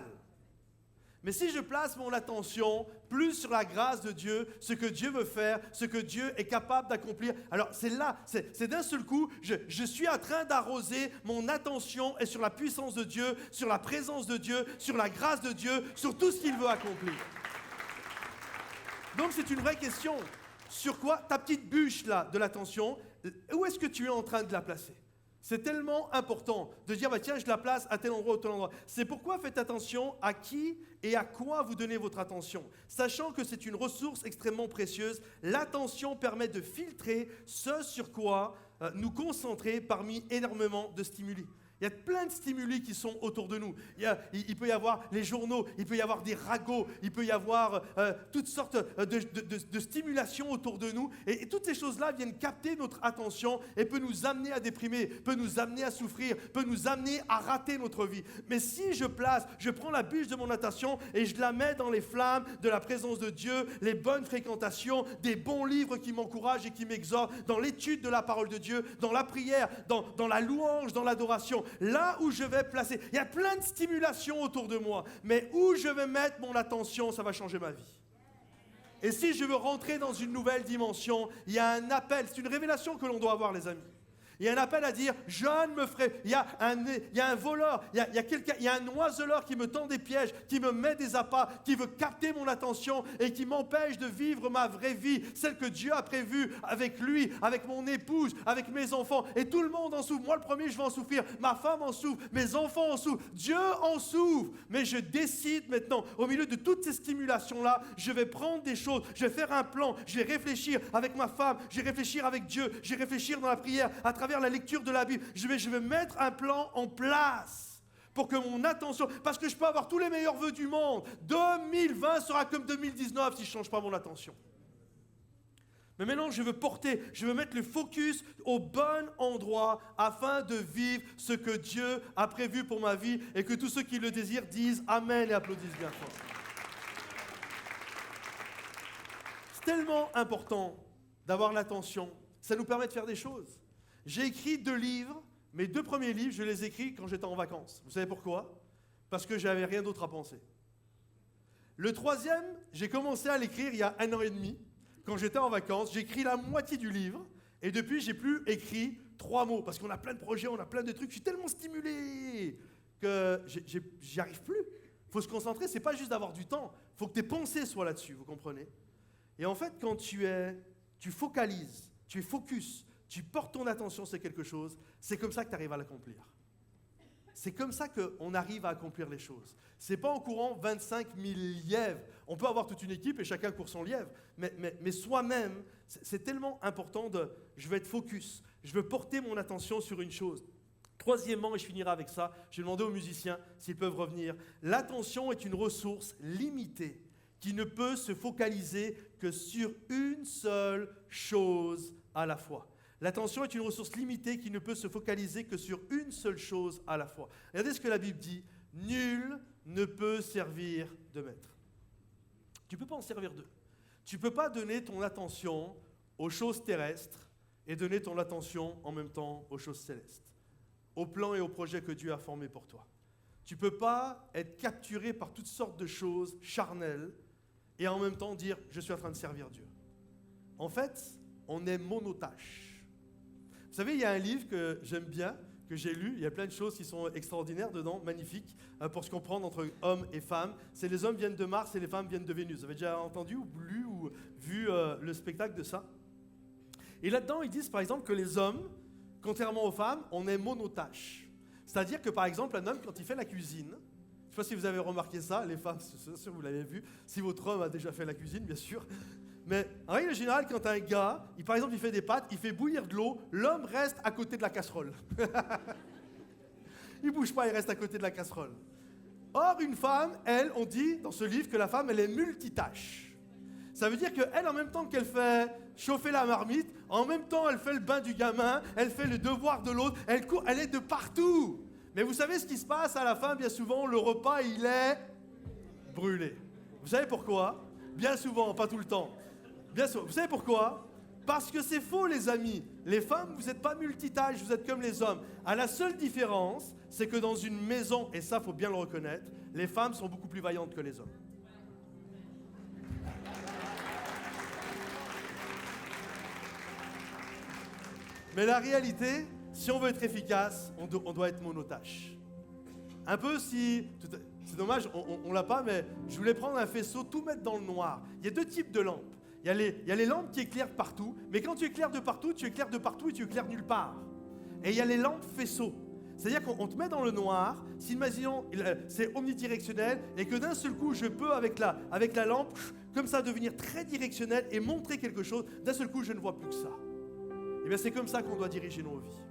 Speaker 1: Mais si je place mon attention plus sur la grâce de Dieu, ce que Dieu veut faire, ce que Dieu est capable d'accomplir, alors c'est d'un seul coup, je suis en train d'arroser, mon attention est sur la puissance de Dieu, sur la présence de Dieu, sur la grâce de Dieu, sur tout ce qu'il veut accomplir. Donc c'est une vraie question. Sur quoi ta petite bûche là de l'attention, où est-ce que tu es en train de la placer? C'est tellement important de dire, tiens, je la place à tel endroit ou tel endroit. C'est pourquoi faites attention à qui et à quoi vous donnez votre attention. Sachant que c'est une ressource extrêmement précieuse, l'attention permet de filtrer ce sur quoi nous concentrer parmi énormément de stimuli. Il y a plein de stimuli qui sont autour de nous. Il peut y avoir les journaux, il peut y avoir des ragots, il peut y avoir toutes sortes de stimulations autour de nous. Et toutes ces choses-là viennent capter notre attention et peuvent nous amener à déprimer, peuvent nous amener à souffrir, peuvent nous amener à rater notre vie. Mais si je prends la bûche de mon attention et je la mets dans les flammes de la présence de Dieu, les bonnes fréquentations, des bons livres qui m'encouragent et qui m'exhortent, dans l'étude de la parole de Dieu, dans la prière, dans la louange, dans l'adoration, là où je vais placer, il y a plein de stimulations autour de moi, mais où je vais mettre mon attention, ça va changer ma vie. Et si je veux rentrer dans une nouvelle dimension, il y a un appel, c'est une révélation que l'on doit avoir, les amis. Il y a un appel à dire, je ne me ferai... Il y a un voleur, il y a un oiseleur qui me tend des pièges, qui me met des appâts, qui veut capter mon attention et qui m'empêche de vivre ma vraie vie, celle que Dieu a prévue avec lui, avec mon épouse, avec mes enfants. Et tout le monde en souffre. Moi, le premier, je vais en souffrir. Ma femme en souffre. Mes enfants en souffrent. Dieu en souffre. Mais je décide maintenant, au milieu de toutes ces stimulations-là, je vais prendre des choses, je vais faire un plan, je vais réfléchir avec ma femme, je vais réfléchir avec Dieu, je vais réfléchir dans la prière, à travers la lecture de la Bible, je vais mettre un plan en place pour que mon attention, parce que je peux avoir tous les meilleurs vœux du monde, 2020 sera comme 2019 si je ne change pas mon attention. Mais maintenant, je veux mettre le focus au bon endroit afin de vivre ce que Dieu a prévu pour ma vie et que tous ceux qui le désirent disent Amen et applaudissent bien fort. C'est tellement important d'avoir l'attention. Ça nous permet de faire des choses. J'ai écrit 2 livres. Mes 2 premiers livres, je les ai écrits quand j'étais en vacances. Vous savez pourquoi? Parce que j'avais rien d'autre à penser. Le 3e, j'ai commencé à l'écrire il y a 1 an et demi. Quand j'étais en vacances, j'ai écrit la moitié du livre. Et depuis, j'ai plus écrit 3 mots. Parce qu'on a plein de projets, on a plein de trucs. Je suis tellement stimulé que j'y arrive plus. Il faut se concentrer. Ce n'est pas juste d'avoir du temps. Il faut que tes pensées soient là-dessus, vous comprenez? Et en fait, quand tu focalises, tu es focus, tu portes ton attention sur quelque chose, c'est comme ça que tu arrives à l'accomplir. C'est comme ça qu'on arrive à accomplir les choses. Ce n'est pas en courant 25 000 lièvres. On peut avoir toute une équipe et chacun court son lièvre. Mais soi-même, c'est tellement important je vais être focus. Je veux porter mon attention sur une chose. 3e, et je finirai avec ça, je vais demander aux musiciens s'ils peuvent revenir. L'attention est une ressource limitée qui ne peut se focaliser que sur une seule chose à la fois. L'attention est une ressource limitée qui ne peut se focaliser que sur une seule chose à la fois. Regardez ce que la Bible dit. Nul ne peut servir de maître. Tu ne peux pas en servir deux. Tu ne peux pas donner ton attention aux choses terrestres et donner ton attention en même temps aux choses célestes, aux plans et aux projets que Dieu a formés pour toi. Tu ne peux pas être capturé par toutes sortes de choses charnelles et en même temps dire « je suis en train de servir Dieu ». En fait, on est monotache. Vous savez, il y a un livre que j'aime bien, que j'ai lu. Il y a plein de choses qui sont extraordinaires dedans, magnifiques, pour se comprendre entre hommes et femmes. C'est les hommes viennent de Mars et les femmes viennent de Vénus. Vous avez déjà entendu ou lu ou vu le spectacle de ça? Et là-dedans, ils disent par exemple que les hommes, contrairement aux femmes, on est monotache. C'est-à-dire que par exemple, un homme, quand il fait la cuisine, je ne sais pas si vous avez remarqué ça, les femmes, c'est sûr que vous l'avez vu, si votre homme a déjà fait la cuisine, bien sûr. Mais en règle générale, quand un gars, par exemple, il fait des pâtes, il fait bouillir de l'eau, l'homme reste à côté de la casserole. Il ne bouge pas, il reste à côté de la casserole. Or, une femme, elle, on dit dans ce livre que la femme, elle est multitâche. Ça veut dire qu'elle, en même temps qu'elle fait chauffer la marmite, en même temps, elle fait le bain du gamin, elle fait le devoir de l'autre, elle court, elle est de partout. Mais vous savez ce qui se passe à la fin, bien souvent, le repas, il est brûlé. Vous savez pourquoi? Bien souvent, pas tout le temps. Bien sûr. Vous savez pourquoi? Parce que c'est faux, les amis. Les femmes, vous n'êtes pas multitâches, vous êtes comme les hommes. La seule différence, c'est que dans une maison, et ça, il faut bien le reconnaître, les femmes sont beaucoup plus vaillantes que les hommes. Mais la réalité, si on veut être efficace, on doit être monotâche. Un peu si... C'est dommage, on ne l'a pas, mais je voulais prendre un faisceau, tout mettre dans le noir. Il y a deux types de lampes. Il y a les lampes qui éclairent partout, mais quand tu éclaires de partout, tu éclaires de partout et tu éclaires nulle part. Et il y a les lampes faisceaux. C'est-à-dire qu'on te met dans le noir, si imaginons, c'est omnidirectionnel, et que d'un seul coup, je peux, avec la lampe, comme ça, devenir très directionnel et montrer quelque chose. D'un seul coup, je ne vois plus que ça. Et bien, c'est comme ça qu'on doit diriger nos vies.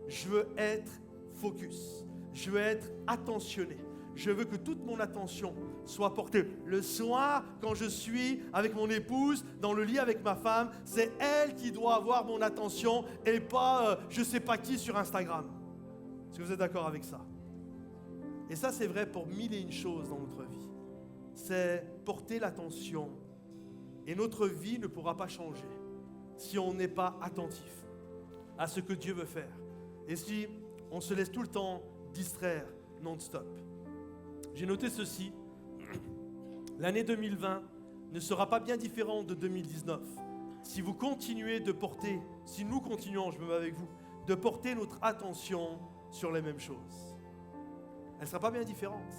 Speaker 1: Je veux être focus. Je veux être attentionné. Je veux que toute mon attention soit portée. Le soir, quand je suis avec mon épouse, dans le lit avec ma femme, c'est elle qui doit avoir mon attention et pas je ne sais pas qui sur Instagram. Est-ce que vous êtes d'accord avec ça? Et ça, c'est vrai pour mille et une choses dans notre vie. C'est porter l'attention. Et notre vie ne pourra pas changer si on n'est pas attentif à ce que Dieu veut faire. Et si on se laisse tout le temps distraire non-stop. J'ai noté ceci. L'année 2020 ne sera pas bien différente de 2019. Si vous continuez de porter, si nous continuons, je me mets avec vous, de porter notre attention sur les mêmes choses. Elle ne sera pas bien différente.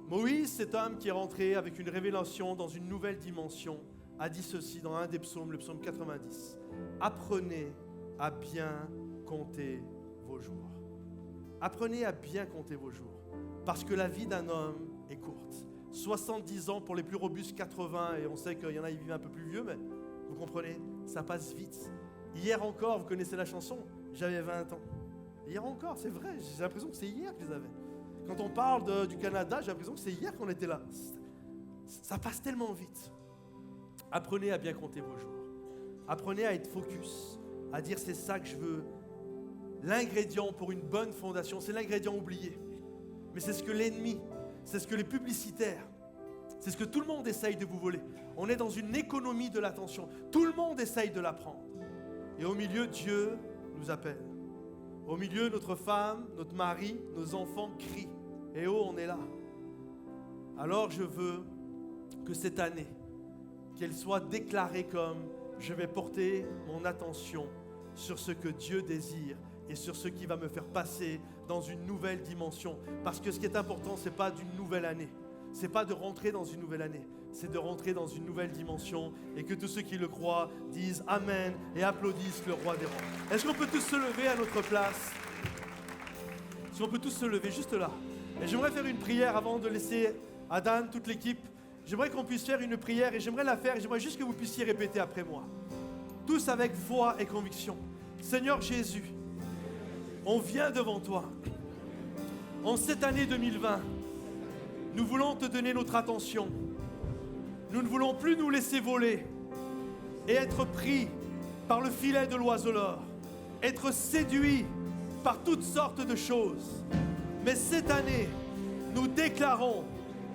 Speaker 1: Moïse, cet homme qui est rentré avec une révélation dans une nouvelle dimension, a dit ceci dans un des psaumes, le psaume 90. Apprenez à bien compter vos jours. Apprenez à bien compter vos jours. Parce que la vie d'un homme est courte. 70 ans pour les plus robustes, 80, et on sait qu'il y en a qui vivent un peu plus vieux, mais vous comprenez, ça passe vite. Hier encore, vous connaissez la chanson, j'avais 20 ans. Hier encore, c'est vrai, j'ai l'impression que c'est hier que je les avais. Quand on parle du Canada, j'ai l'impression que c'est hier qu'on était là. Ça passe tellement vite. Apprenez à bien compter vos jours. Apprenez à être focus, à dire c'est ça que je veux. L'ingrédient pour une bonne fondation, c'est l'ingrédient oublié. Mais c'est ce que l'ennemi, c'est ce que les publicitaires, c'est ce que tout le monde essaye de vous voler. On est dans une économie de l'attention. Tout le monde essaye de la prendre. Et au milieu, Dieu nous appelle. Au milieu, notre femme, notre mari, nos enfants crient. Et oh, on est là. Alors je veux que cette année, qu'elle soit déclarée comme je vais porter mon attention sur ce que Dieu désire et sur ce qui va me faire passer dans une nouvelle dimension. Parce que ce qui est important, ce n'est pas d'une nouvelle année. Ce n'est pas de rentrer dans une nouvelle année. C'est de rentrer dans une nouvelle dimension et que tous ceux qui le croient disent Amen et applaudissent le roi des rois. Est-ce qu'on peut tous se lever à notre place? Si on peut tous se lever juste là. Et j'aimerais faire une prière avant de laisser à Dan, toute l'équipe. J'aimerais qu'on puisse faire une prière et j'aimerais la faire. J'aimerais juste que vous puissiez répéter après moi. Tous avec foi et conviction. Seigneur Jésus, on vient devant toi. En cette année 2020, nous voulons te donner notre attention. Nous ne voulons plus nous laisser voler et être pris par le filet de l'oiseleur, être séduits par toutes sortes de choses. Mais cette année, nous déclarons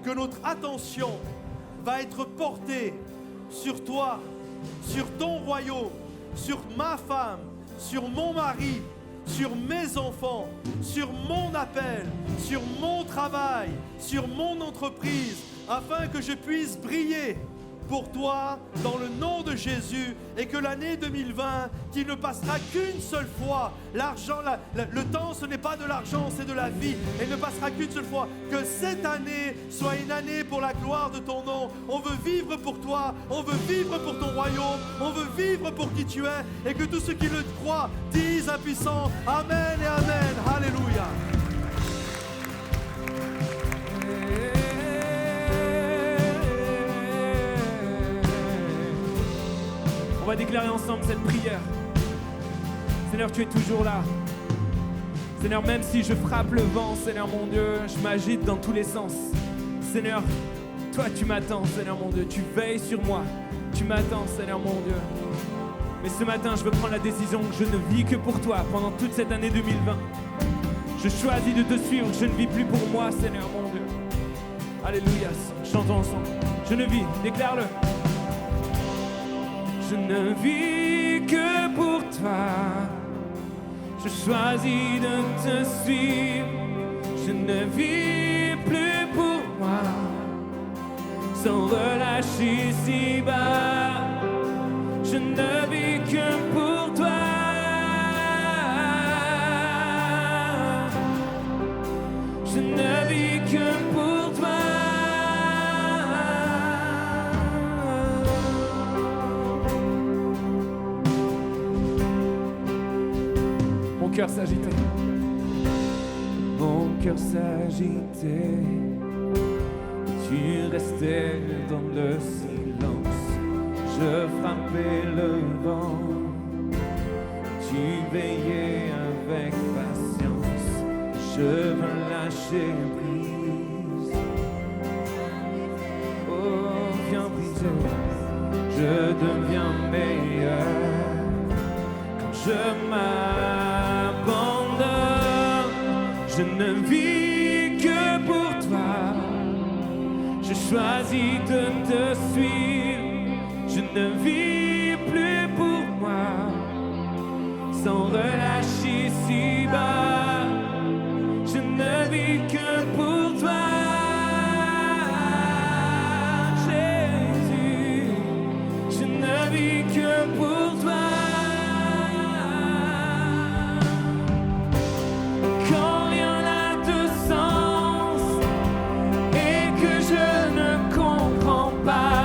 Speaker 1: que notre attention va être portée sur toi, sur ton royaume, sur ma femme, sur mon mari, sur mes enfants, sur mon appel, sur mon travail, sur mon entreprise, afin que je puisse briller pour toi dans le nom de Jésus et que l'année 2020, qui ne passera qu'une seule fois, l'argent, le temps ce n'est pas de l'argent, c'est de la vie, et ne passera qu'une seule fois, que cette année soit une année pour la gloire de ton nom. On veut vivre pour toi, on veut vivre pour ton royaume, on veut vivre pour qui tu es, et que tous ceux qui le croient disent impuissant Amen et Amen. Alléluia.
Speaker 2: On va déclarer ensemble cette prière. Seigneur, tu es toujours là. Seigneur, même si je frappe le vent, Seigneur mon Dieu, je m'agite dans tous les sens. Seigneur, toi tu m'attends, Seigneur mon Dieu, tu veilles sur moi. Tu m'attends, Seigneur mon Dieu. Mais ce matin, je veux prendre la décision que je ne vis que pour toi pendant toute cette année 2020. Je choisis de te suivre, je ne vis plus pour moi, Seigneur mon Dieu. Alléluia, chantons ensemble. Je ne vis, déclare-le. Je ne vis que pour toi. Je choisis de te suivre. Je ne vis plus pour moi. Sans relâcher ici-bas. Je ne vis que pour toi. Je ne vis que pour toi. Mon cœur s'agitait. Mon cœur s'agitait. Tu restais dans le silence. Je frappais le vent. Tu veillais avec patience. Je me lâchais prise. Oh, viens briser. Je deviens meilleur. Quand je m'abandonne, je ne vis que pour toi. Je choisis de te suivre. Je ne vis plus pour moi. Sans relâcher ici-bas. Je ne vis que pour toi. Jésus. Je ne vis que pour toi. Quand rien n'a de sens et que je ne comprends pas,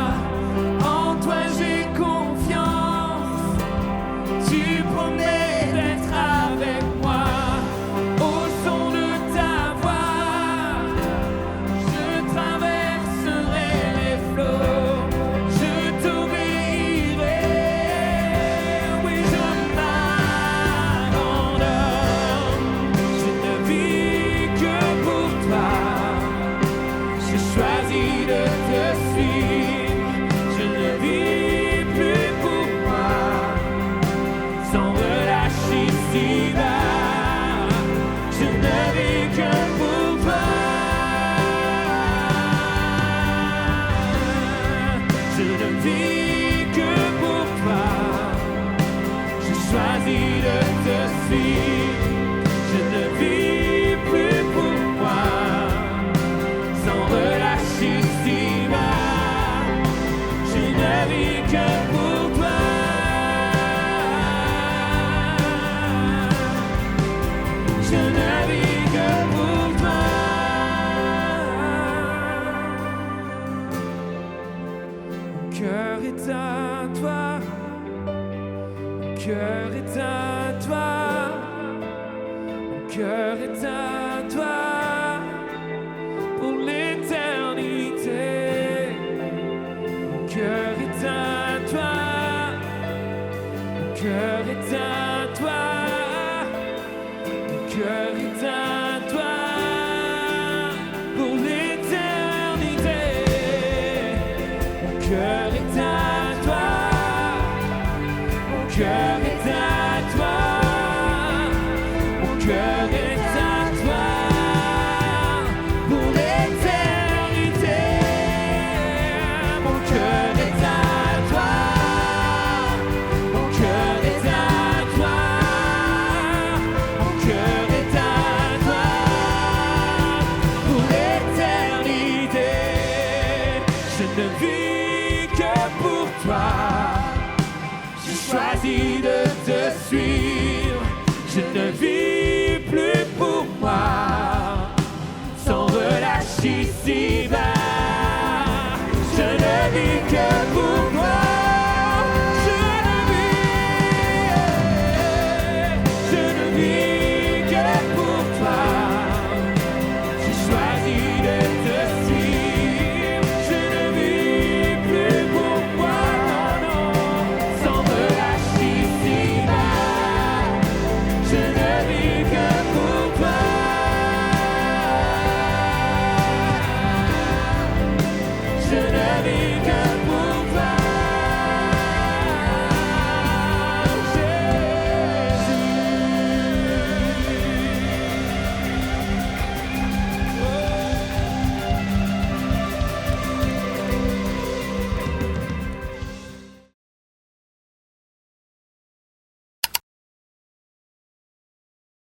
Speaker 2: en toi j'ai confiance. Tu promets d'être avec moi. Au son de ta voix, je traverserai les flots. Je t'obéirai. Oui, je m'abandonne. Je ne vis que pour toi. J'ai choisi de te suivre. Je ne vis plus pour moi. Sans relâcher ici-bas. Je ne vis que pour toi. Je ne vis que pour toi. J'ai choisi de te suivre. Je ne vis plus pour moi. Sans relâcher ici-bas. Je ne vis que pour toi. Je ne vis que pour toi. Mon cœur est à toi. Mon cœur est à toi. Mon cœur est à toi. Pour l'éternité. Mon cœur est à toi. Mon cœur est à toi. Mon cœur est à toi. Pour l'éternité. Mon cœur est à toi. Mon cœur est à toi. Mon cœur est à toi. Pour l'éternité. Mon cœur est à toi. Mon cœur est à toi. Mon cœur est à toi. Pour l'éternité. Je ne vis que pour toi. J'ai choisi de te suivre. Je ne vis plus pour moi. Sans relâcher ici-bas. Je ne vis que pour